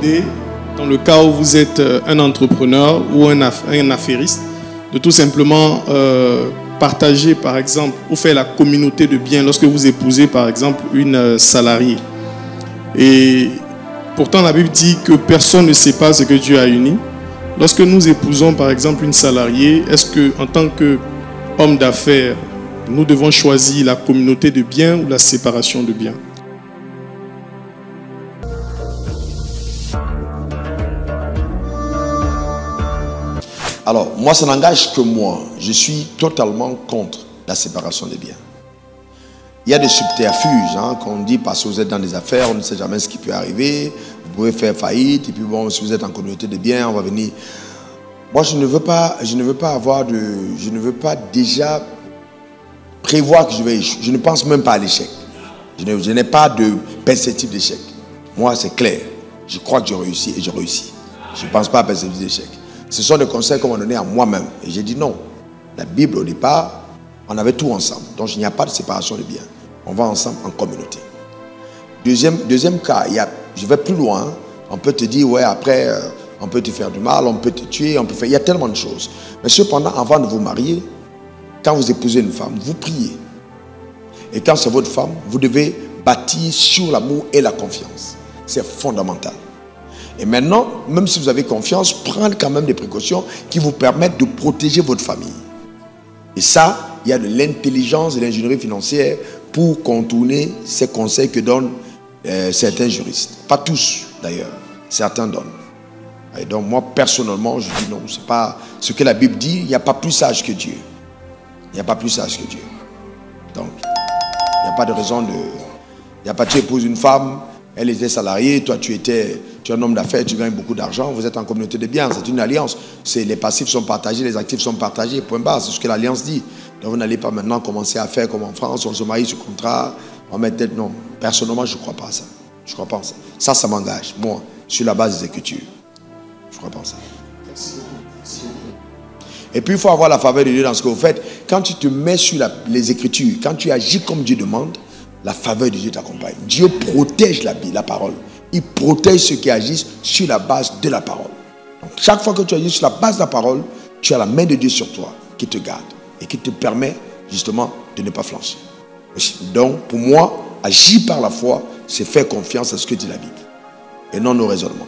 aider, dans le cas où vous êtes un entrepreneur ou un affairiste, de tout simplement partager, par exemple, ou faire la communauté de biens lorsque vous épousez, par exemple, une salariée. Et pourtant, la Bible dit que personne ne sait pas ce que Dieu a uni. Lorsque nous épousons, par exemple, une salariée, est-ce que, en tant qu'homme d'affaires, nous devons choisir la communauté de biens ou la séparation de biens? Alors, moi, ça n'engage que moi. Je suis totalement contre la séparation des biens. Il y a des subterfuges, qu'on dit parce que vous êtes dans des affaires, on ne sait jamais ce qui peut arriver. Vous pouvez faire faillite, et puis bon, si vous êtes en communauté de biens, on va venir. Moi, je ne veux pas déjà prévoir que je vais échouer. Je ne pense même pas à l'échec. Je n'ai pas de perspective d'échec. Moi, c'est clair. Je crois que j'ai réussi et j'ai réussi. Je ne pense pas à perspective d'échec. Ce sont des conseils qu'on m'a donnés à moi-même. Et j'ai dit non. La Bible, au départ, on avait tout ensemble. Donc, il n'y a pas de séparation de biens. On va ensemble en communauté. Deuxième cas, je vais plus loin. On peut te dire, ouais, après, on peut te faire du mal, on peut te tuer, on peut faire... Il y a tellement de choses. Mais cependant, avant de vous marier, quand vous épousez une femme, vous priez. Et quand c'est votre femme, vous devez bâtir sur l'amour et la confiance. C'est fondamental. Et maintenant, même si vous avez confiance, prenez quand même des précautions qui vous permettent de protéger votre famille. Et ça, il y a de l'intelligence et de l'ingénierie financière pour contourner ces conseils que donnent certains juristes. Pas tous, d'ailleurs. Certains donnent. Et donc, moi, personnellement, je dis non. C'est pas ce que la Bible dit. Il n'y a pas plus sage que Dieu. Il n'y a pas plus sage que Dieu. Donc, il n'y a pas de raison de... Il n'y a pas, tu épouses une femme, elle était salariée, toi tu es un homme d'affaires, tu gagnes beaucoup d'argent, vous êtes en communauté de biens, c'est une alliance. Les passifs sont partagés, les actifs sont partagés, point barre, c'est ce que l'alliance dit. Donc vous n'allez pas maintenant commencer à faire comme en France, on se marie sur contrat, on met tête, non. Personnellement, je ne crois pas à ça. Je ne crois pas à ça. Ça m'engage, moi, sur la base des Écritures. Je ne crois pas à ça. Et puis il faut avoir la faveur de Dieu dans ce que vous faites. Quand tu te mets sur les Écritures, quand tu agis comme Dieu demande, la faveur de Dieu t'accompagne. Dieu protège la parole. Il protège ceux qui agissent sur la base de la parole. Donc, chaque fois que tu agis sur la base de la parole, tu as la main de Dieu sur toi qui te garde et qui te permet justement de ne pas flancher. Donc, pour moi, agir par la foi, c'est faire confiance à ce que dit la Bible et non nos raisonnements.